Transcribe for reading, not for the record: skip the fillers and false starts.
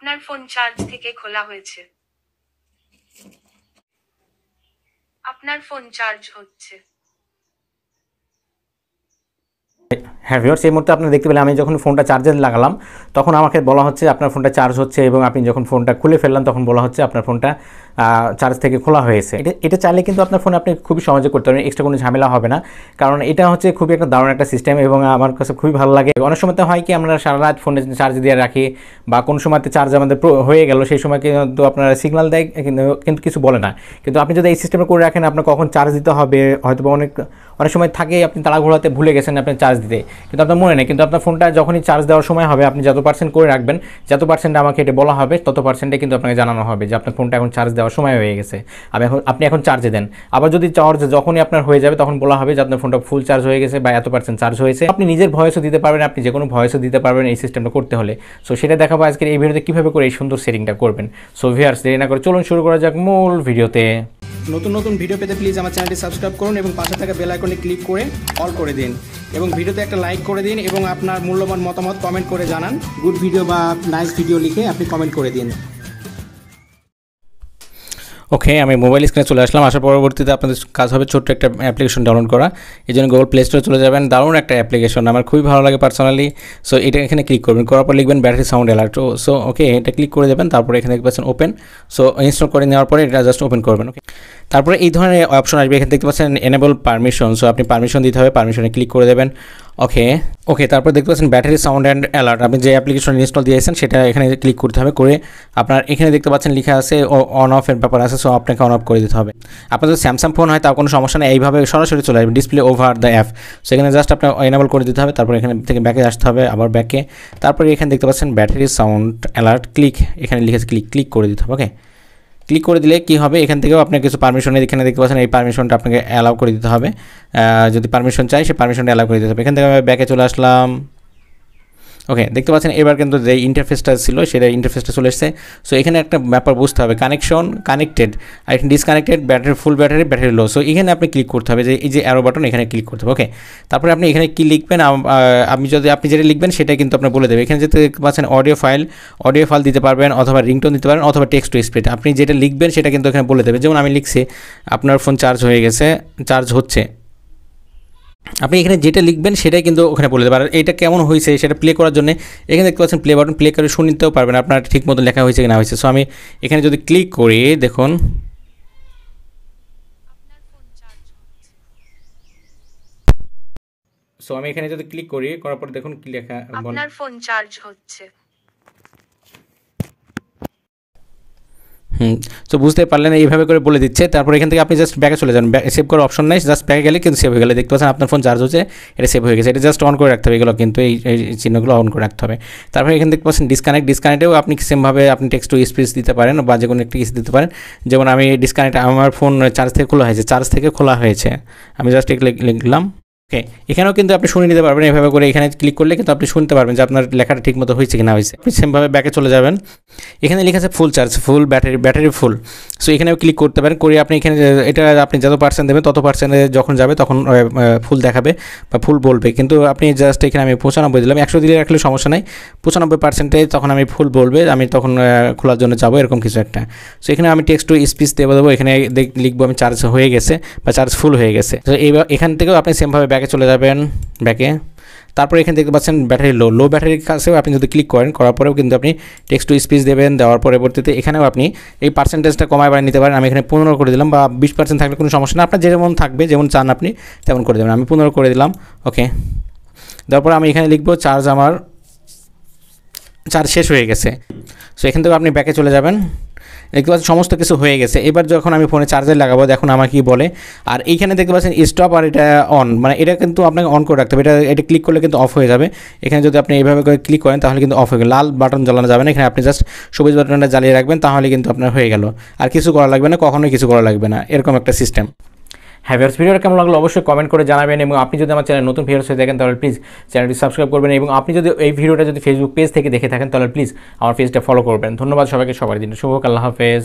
আপনার phone charge থেকে খোলা হয়েছে। আপনার ফোন চার্জ হচ্ছে। হ্যাঁ ভিউয়ার্স, এই মুহূর্তে আপনারা দেখতে পেলেন আমি যখন ফোনটা চার্জে লাগালাম তখন আমাকে বলা হচ্ছে আপনার ফোনটা চার্জ হচ্ছে, এবং আপনি যখন ফোনটা খুলে ফেললাম তখন বলা হচ্ছে আপনার ফোনটা চার্জ থেকে খোলা হয়েছে। এটা চাইলে কিন্তু আপনার ফোনে আপনি খুবই সহজে করতে পারবেন, এক্সট্রা কোনো ঝামেলা হবে না, কারণ এটা হচ্ছে খুবই একটা দারুণ একটা সিস্টেম এবং আমার কাছে খুবই ভালো লাগে। অনেক সময় তো হয় কি আমরা সারা রাত ফোনে চার্জ দিয়ে রাখি বা কোন সময়তে চার্জ আমাদের হয়ে গেল সেই সময় কিন্তু আপনারা সিগন্যাল দেয় কিন্তু কিছু বলে না। কিন্তু আপনি যদি এই সিস্টেমে করে রাখেন আপনার কখন চার্জ দিতে হবে, হয়তো অনেক সময় থাকে আপনি তাড়াহুড়োতে ভুলে গেছেন আপনার চার্জ দিতে, কিন্তু আপনার মনে নেই, কিন্তু আপনার ফোনটা যখনই চার্জ দেওয়ার সময় হবে আপনি যত পার্সেন্ট করে রাখবেন, যত পার্সেন্ট আমাকে এটা বলা হবে তত পার্সেন্টে কিন্তু আপনাকে জানানো হবে যে আপনার ফোনটা এখন চার্জ দেওয়ার সময় হয়ে গেছে, আপনি এখন চার্জে দেন। আবার যদি চার্জ যখনই আপনার হয়ে যাবে তখন বলা হবে যে আপনার ফোনটা ফুল চার্জ হয়ে গেছে বা এত পার্সেন্ট চার্জ হয়েছে। আপনি নিজের ভয়েসও দিতে পারবেন, আপনি যে কোনো ভয়েসও দিতে পারবেন এই সিস্টেমটা করতে হলে। সো সেটা দেখাবো আজকের এই ভিডিওতে কীভাবে করে এই সুন্দর সেটিংটা করবেন। সো ভিউয়ার্স, দেরি না করে চলুন শুরু করা যাক মূল ভিডিওতে। নতুন ভিডিও পেতে প্লিজ আমার চ্যানেলটি সাবস্ক্রাইব করুন এবং পাশে থাকা বেল আইকনে ক্লিক করে অল করে দিন এবং ভিডিওতে একটা লাইক করে দিন এবং আপনার মূল্যবান মতামত কমেন্ট করে জানান। গুড ভিডিও বা নাইস ভিডিও লিখে আপনি কমেন্ট করে দিন। ওকে, আমি মোবাইল স্ক্রিনে চলে আসলাম। আসার পরবর্তীতে আপনাদের কাজ হবে ছোট্ট একটা অ্যাপ্লিকেশন ডাউনলোড করা। এই জন্য গুগল প্লে স্টোরে চলে যাবেন। দারুণ একটা অ্যাপ্লিকেশন, আমার খুবই ভালো লাগে পার্সোনালি। সো এটা এখানে ক্লিক করবেন, করার পর লিখবেন battery sound alert. So okay, এটা ক্লিক করে দেবেন। তারপরে এখানে দেখতে পাচ্ছেন ওপেন। সো ইনস্টল করে নেওয়ার পরে এটা জাস্ট ওপেন করবেন। ওকে, তারপরে এই ধরনের অপশন আসবে, এখানে দেখতে পাচ্ছেন এনেবল পারমিশন। সো আপনি পারমিশন দিতে হবে, পারমিশনে ক্লিক করে দেবেন। ওকে, তারপর দেখতে পাচ্ছেন ব্যাটারি সাউন্ড অ্যান্ড অ্যালার্ট। আপনি যে অ্যাপ্লিকেশন ইনস্টল দিয়েছেন সেটা এখানে ক্লিক করতে হবে। করে আপনার এখানে দেখতে পাচ্ছেন লেখা আছে অন অফের ব্যাপার আছে। সো আপনাকে অন অফ করে দিতে হবে। আপনার যদি স্যামসাং ফোন হয় তাও কোনো সমস্যা নেই, এইভাবে সরাসরি চলে আসবে ডিসপ্লে ওভার দ্য অ্যাপ। সেখানে জাস্ট আপনার এনেবল করে দিতে হবে। তারপর এখানে থেকে ব্যাকে আসতে হবে, আবার ব্যাকে। তারপরে এখানে দেখতে পাচ্ছেন ব্যাটারি সাউন্ড অ্যালার্ট ক্লিক, এখানে লিখেছে ক্লিক করে দিতে হবে। ওকে, ক্লিক করে দিলে কী হবে, এখান থেকেও আপনার কিছু পারমিশন এখানে দেখতে পাচ্ছেন, এই পারমিশনটা আপনাকে অ্যালাউ করে দিতে হবে। যদি পারমিশন চাই সেই পারমিশনটা অ্যালাউ করে দিতে হবে। এখান থেকে আমি ব্যাকে চলে আসলাম। ওকে, দেখতে পাচ্ছেন এবার কিন্তু যে ইন্টারফেসটা ছিল সেটা ইন্টারফেসটা চলে এসেছে। সো এখানে একটা ব্যাপার বুঝতে হবে, কানেকশন কানেক্টেড আর এখানে ডিসকানেক্টেড, ব্যাটারি ফুল ব্যাটারি লো। সো এখানে আপনি ক্লিক করতে হবে, যে এই যে অ্যারো বাটন এখানে ক্লিক করতে হবে। ওকে, তারপরে আপনি এখানে কী লিখবেন, আপনি যেটা লিখবেন সেটা কিন্তু আপনার বলে দেবে। এখানে যেতে দেখতে পাচ্ছেন অডিও ফাইল দিতে পারবেন, অথবা রিংটোন দিতে পারেন, অথবা টেক্সট টু স্পিচ। আপনি যেটা লিখবেন সেটা কিন্তু এখানে বলে দেবে। যেমন আমি লিখছি আপনার ফোন চার্জ হয়ে গেছে, চার্জ হচ্ছে। আপনি এখানে যেটা লিখবেন সেটাই কিন্তু ওখানে বলে দেবেন। আর এটা কেমন হয়েছে সেটা প্লে করার জন্য এখানে দেখতে পাচ্ছেন প্লে বাটন, প্লে করে শুনে নিতেও পারবেন আপনার ঠিক মতো লেখা হয়েছে কি না হয়েছে। সো আমি এখানে যদি ক্লিক করি, দেখুন আমি এখানে যদি ক্লিক করি, করার পর দেখুন কি লেখা, আপনার ফোন চার্জ হচ্ছে। তো বুঝতে পারলেন, এইভাবে করে বলে দিচ্ছে। তারপর এখান থেকে আপনি জাস্ট ব্যাকে চলে যান, সেভ করার অপশন নেই, জাস্ট ব্যাকে গেলে কিন্তু সেভ হয়ে গেলে দেখতে পাচ্ছেন আপনার ফোন চার্জ হচ্ছে, এটা সেভ হয়ে গেছে। এটা জাস্ট অন করে রাখতে হবে, এগুলো কিন্তু এই চিহ্নগুলো অন করে রাখতে হবে। তারপরে এখানে দেখতে পাচ্ছেন ডিসকানেক্টেও আপনি সেমভাবে আপনি টেক্সট টু স্পিচ দিতে পারেন বা যে কোনো একটা কিছু দিতে পারেন। যেমন আমি ডিসকানেক্ট, আমার ফোন চার্জ থেকে খোলা হয়েছে, আমি জাস্ট লিখলাম। ওকে, এখানেও কিন্তু আপনি শুনে নিতে পারবেন এভাবে করে। এখানে ক্লিক করলে কিন্তু আপনি শুনতে পারবেন যে আপনার লেখাটা ঠিক মতো হয়েছে কি না হয়েছে। আপনি সেমভাবে ব্যাকে চলে যাবেন, এখানে লেখা আছে ফুল চার্জ, ফুল ব্যাটারি ফুল। সো এখানেও ক্লিক করতে পারেন। করে আপনি এখানে এটা আপনি যত পার্সেন্ট দেবেন তত পার্সেন্টে যখন যাবে তখন ফুল দেখাবে বা ফুল বলবে। কিন্তু আপনি জাস্ট এখানে আমি 95 দিলাম, 100 দিলে রাখলে সমস্যা নাই। 95% তখন আমি ফুল বলবে, আমি তখন খোলার জন্য যাবো, এরকম কিছু একটা। সো এখানে আমি টেক্সট টু স্পিচ দেবো, এখানে লিখবো আমি চার্জ হয়ে গেছে বা চার্জ ফুল হয়ে গেছে। তো এখান থেকেও আপনি সেমভাবে ব্যাকে চলে যাবেন, ব্যাকে। তারপরে এখানে দেখতে পাচ্ছেন ব্যাটারি লো ব্যাটারির কাছেও আপনি যদি ক্লিক করেন, করার পরেও কিন্তু আপনি টেক্সট টু স্পিচ দেবেন। দেওয়ার পরবর্তীতে এখানেও আপনি এই পার্সেন্টেজটা কমায় বাড়িয়ে নিতে পারেন। আমি এখানে 15 করে দিলাম, বা 20% থাকলে কোনো সমস্যা না, আপনার যেমন থাকবে, যেমন চান আপনি তেমন করে দেবেন। আমি 15 করে দিলাম। ওকে, তারপর আমি এখানে লিখবো চার্জ শেষ হয়ে গেছে। সো এখান থেকে আপনি ব্যাকে চলে যাবেন, দেখতে পাচ্ছেন সমস্ত কিছু হয়ে গেছে। এবার যখন আমি ফোনে চার্জার লাগাবো দেখুন আমার কি বলে। আর এইখানে দেখতে পাচ্ছেন স্টপ আর এটা অন, মানে এটা কিন্তু আপনাকে অন করে রাখতে হবে। এটা ক্লিক করলে কিন্তু অফ হয়ে যাবে। এখানে যদি আপনি এইভাবে করে ক্লিক করেন তাহলে কিন্তু অফ হয়ে গেল, লাল বাটন জ্বালানো যাবে না। এখানে আপনি জাস্ট সবুজ বাটনটা জ্বালিয়ে রাখবেন, তাহলে কিন্তু আপনার হয়ে গেল। আর কিছু করা লাগবে না, কখনোই কিছু করা লাগবে না, এরকম একটা সিস্টেম। হ্যাঁ ভিউয়ার্স, ভিডিওটা কেমন লাগলো অবশ্যই কমেন্ট করে জানাবেন। এবং আপনি যদি আমার চ্যানেল নতুন ভিউয়ার্স হয়ে থাকেন তাহলে প্লিজ চ্যানেলটি সাবস্ক্রাইব করবেন। এবং আপনি যদি এই ভিডিওটা যদি ফেসবুক পেজ থেকে দেখে থাকেন তাহলে প্লিজ আমার পেজটা ফলো করবেন। ধন্যবাদ সবাইকে, সবার দিন শুভ হোক। আল্লাহ হাফেজ।